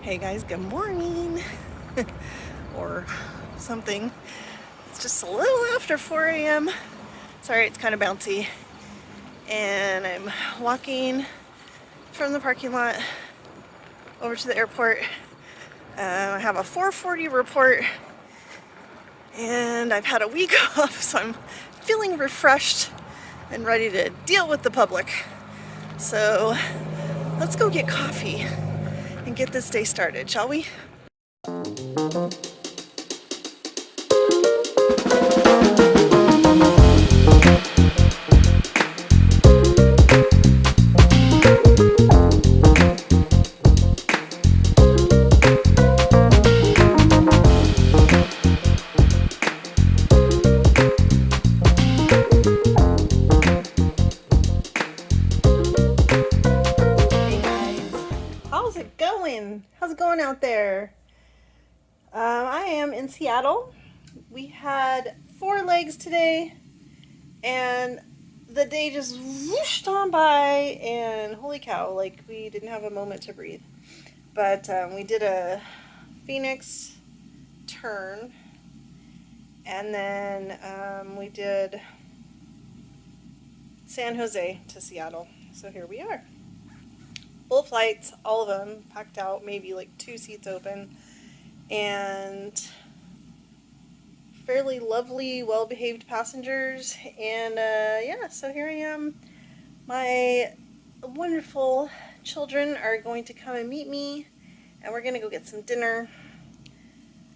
Hey guys, good morning. Or something. It's just a little after 4 a.m. Sorry, it's kind of bouncy. And I'm walking from the parking lot over to the airport. I have a 4:40 report and I've had a week off, so I'm feeling refreshed and ready to deal with the public. So let's go get coffee and get this day started, shall we? How's it going out there? I am in Seattle. We had 4 legs today, and the day just whooshed on by, and holy cow, like we didn't have a moment to breathe. But we did a Phoenix turn, and then we did San Jose to Seattle. So here we are. Full flights, all of them packed out, maybe like 2 seats open, and fairly lovely, well-behaved passengers. And yeah, so here I am. My wonderful children are going to come and meet me, and we're going to go get some dinner.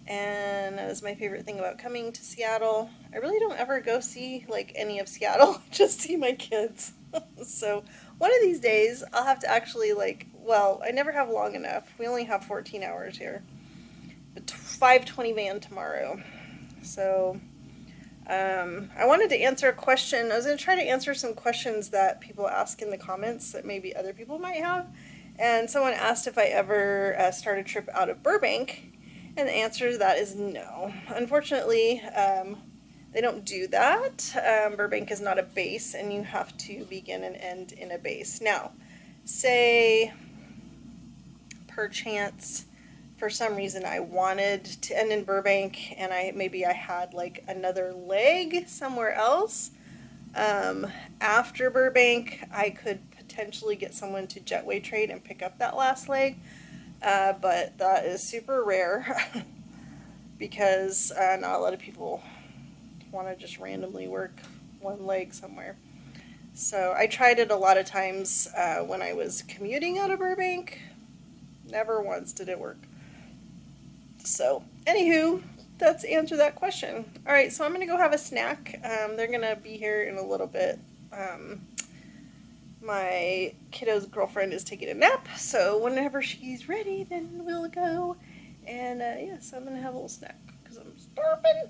And that is my favorite thing about coming to Seattle. I really don't ever go see like any of Seattle, just see my kids. So one of these days I'll have to actually I never have long enough. We only have 14 hours here. But 5:20 van tomorrow. So I wanted to answer a question. I was going to try to answer some questions that people ask in the comments that maybe other people might have. And someone asked if I ever start a trip out of Burbank. And the answer to that is no. Unfortunately, they don't do that. Burbank is not a base, and you have to begin and end in a base. Now, say, perchance, for some reason I wanted to end in Burbank, and maybe I had like another leg somewhere else. After Burbank, I could potentially get someone to Jetway trade and pick up that last leg. But that is super rare because not a lot of people want to just randomly work one leg somewhere. So I tried it a lot of times when I was commuting out of Burbank. Never once did it work. So anywho, that's answer that question. All right, so I'm going to go have a snack. They're going to be here in a little bit. My kiddo's girlfriend is taking a nap, so whenever she's ready, then we'll go. And yeah, so I'm going to have a little snack because I'm starving.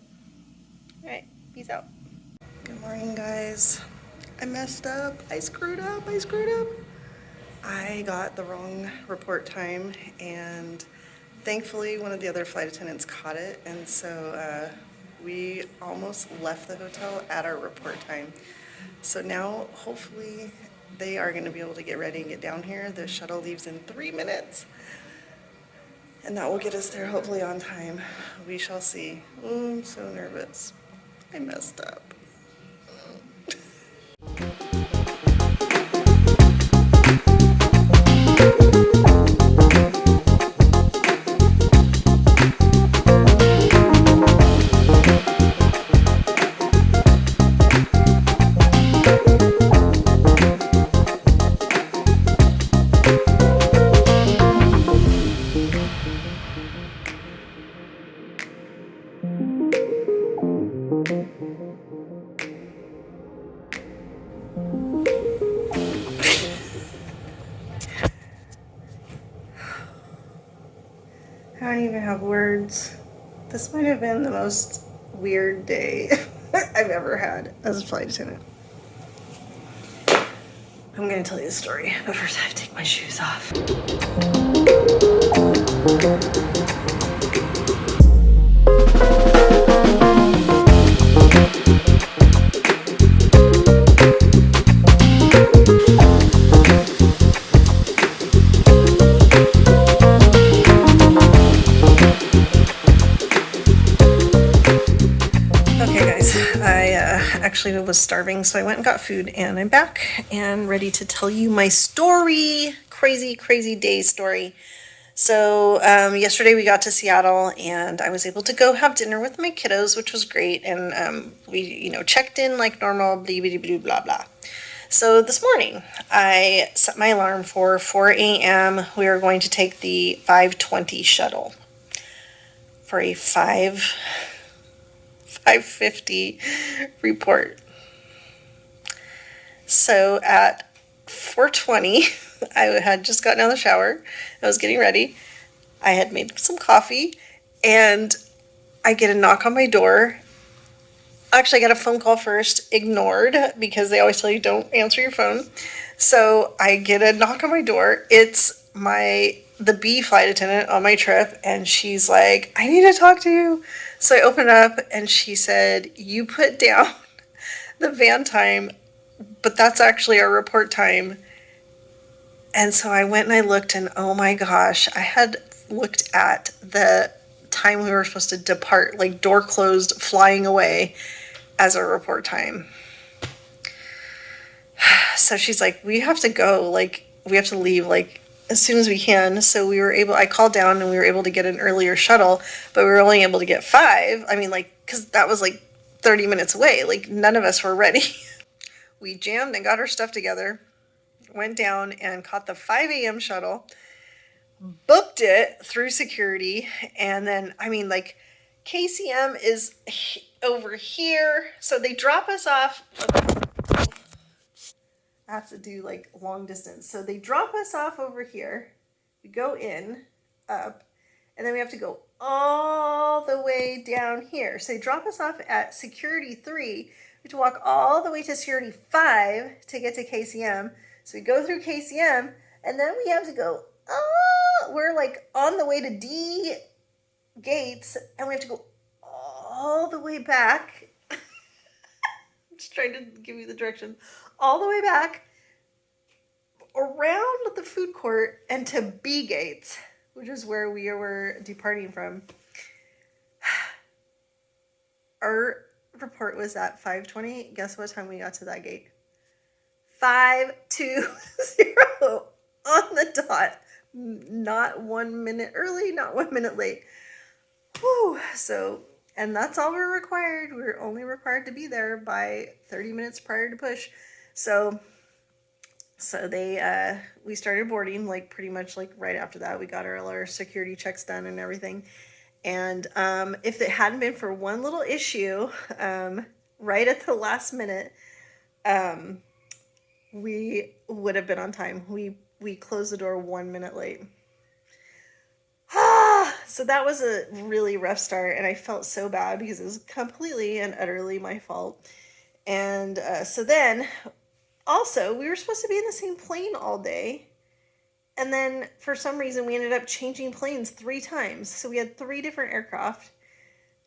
All right, peace out. Good morning, guys. I messed up. I screwed up. I got the wrong report time, and thankfully one of the other flight attendants caught it, and so we almost left the hotel at our report time. So now, hopefully, they are going to be able to get ready and get down here. The shuttle leaves in 3 minutes, and that will get us there hopefully on time. We shall see. I'm so nervous. I messed up. I don't even have words. This might have been the most weird day I've ever had as a flight attendant. I'm going to tell you the story, but first I have to take my shoes off. actually was starving, so I went and got food, and I'm back and ready to tell you my story. Crazy, crazy day story. So yesterday we got to Seattle, and I was able to go have dinner with my kiddos, which was great. And we, checked in like normal, blah, blah, blah, blah, blah. So this morning, I set my alarm for 4 a.m. We are going to take the 5:20 shuttle for a 5:50 report. So at 4:20, I had just gotten out of the shower. I was getting ready. I had made some coffee, and I get a knock on my door. Actually, I got a phone call first, ignored, because they always tell you don't answer your phone. So I get a knock on my door. It's the B flight attendant on my trip, and she's like, I need to talk to you. So I open up, and she said, you put down the van time, but that's actually our report time. And so I went and I looked, and oh my gosh, I had looked at the time we were supposed to depart, like door closed, flying away, as our report time. So she's like, we have to go, like, we have to leave, like, as soon as we can. So I called down and we were able to get an earlier shuttle, but we were only able to get 5. I mean, like, because that was like 30 minutes away. Like, none of us were ready. We jammed and got our stuff together, went down and caught the 5 a.m. shuttle, booked it through security, and then, I mean, like, KCM is over here, so they drop us off. I have to do like long distance, so they drop us off over here. We go in, up, and then we have to go all the way down here. So they drop us off at security 3. We have to walk all the way to security 5 to get to KCM. So we go through KCM, and then we have to go, we're like on the way to D gates, and we have to go all the way back. I'm just trying to give you the direction. All the way back, around the food court, and to B gates, which is where we were departing from. Our report was at 5:20. Guess what time we got to that gate? 5:20 on the dot. Not 1 minute early, not 1 minute late. Whew. So, and that's all we're required. We're only required to be there by 30 minutes prior to push. So we started boarding, like, pretty much like right after that. We got all our security checks done and everything. And if it hadn't been for one little issue, right at the last minute, we would have been on time. We closed the door 1 minute late. So that was a really rough start, and I felt so bad because it was completely and utterly my fault. And so then, also, we were supposed to be in the same plane all day, and then for some reason we ended up changing planes 3 times. So we had 3 different aircraft.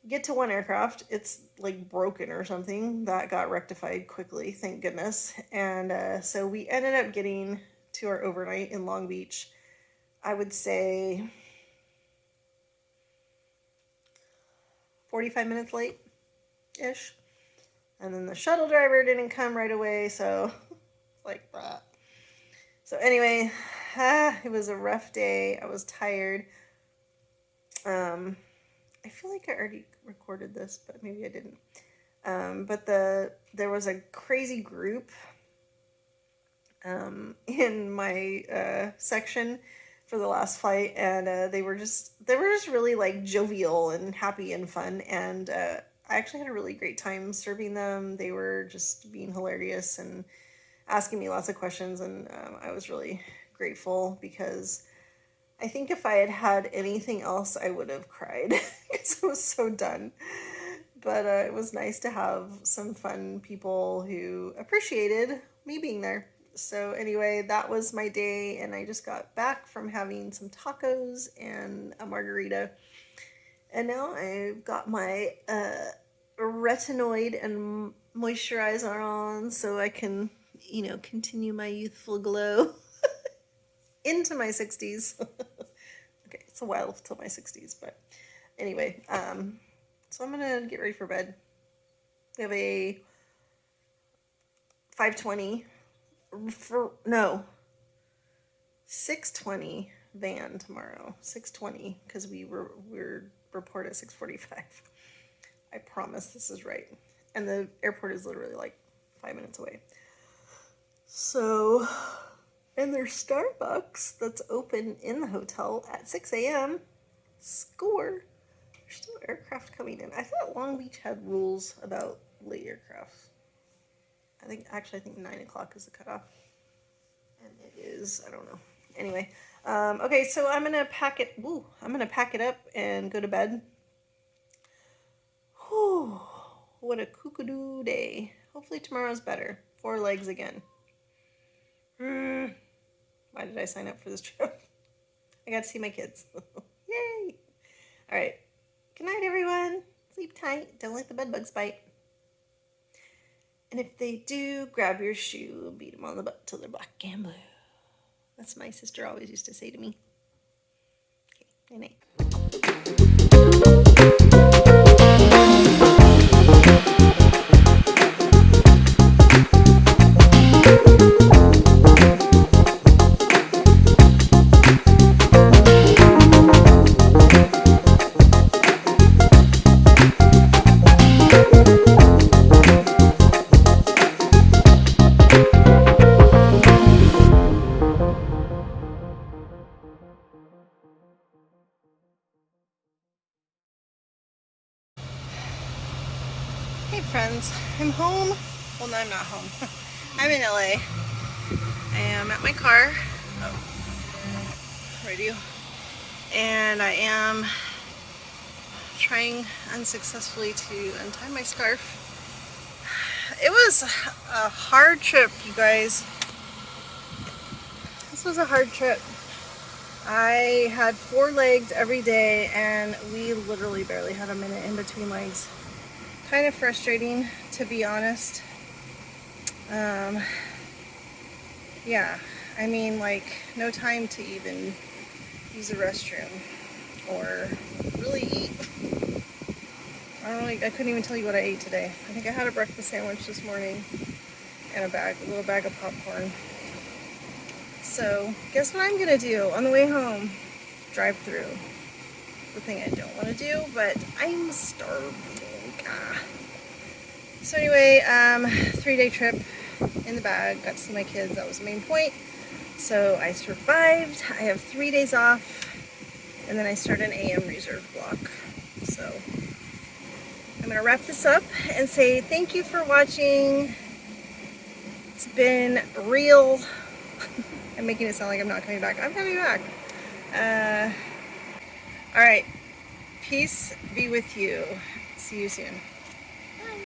Get to one aircraft, it's like broken or something. That got rectified quickly, thank goodness. And so we ended up getting to our overnight in Long Beach, I would say 45 minutes late-ish. And then the shuttle driver didn't come right away, so like that. So anyway, it was a rough day. I was tired. I feel like I already recorded this, but maybe I didn't. But there was a crazy group in my section for the last flight, and they were just really like jovial and happy and fun, and I actually had a really great time serving them. They were just being hilarious and asking me lots of questions, and I was really grateful because I think if I had had anything else, I would have cried because I was so done. But it was nice to have some fun people who appreciated me being there. So anyway, that was my day, and I just got back from having some tacos and a margarita. And now I've got my retinoid and moisturizer on so I can, continue my youthful glow into my 60s. Okay, it's a while till my 60s, but anyway, so I'm gonna get ready for bed. We have a 5:20 for no 6:20 van tomorrow. 6:20 because we're report at 6:45. I promise this is right. And the airport is literally like 5 minutes away. So, and there's Starbucks that's open in the hotel at 6 a.m. Score. There's still aircraft coming in. I thought Long Beach had rules about late aircrafts. I think 9 o'clock is the cutoff. And it is, I don't know. Anyway, okay, so I'm gonna pack it. I'm gonna pack it up and go to bed. Whew, what a kookadoo day. Hopefully tomorrow's better. 4 legs again. Why did I sign up for this trip? I got to see my kids. Yay! All right. Good night, everyone. Sleep tight. Don't let the bed bugs bite. And if they do, grab your shoe and beat them on the butt till they're black and blue. That's what my sister always used to say to me. Okay, night. Hey friends, I'm home. Well, no, I'm not home. I'm in LA. I am at my car. Radio. And I am trying unsuccessfully to untie my scarf. It was a hard trip, you guys. This was a hard trip. I had 4 legs every day and we literally barely had a minute in between legs. Kind of frustrating, to be honest. Yeah, I mean, like, no time to even use the restroom or really eat. I couldn't even tell you what I ate today. I think I had a breakfast sandwich this morning and a little bag of popcorn. So, guess what I'm gonna do on the way home? Drive through. The thing I don't want to do, but I'm starving. So anyway, 3-day trip in the bag. Got to see my kids. That was the main point. So I survived. I have 3 days off, and then I start an AM reserve block. So I'm gonna wrap this up and say thank you for watching. It's been real. I'm making it sound like I'm not coming back. I'm coming back. All right. Peace be with you. See you soon.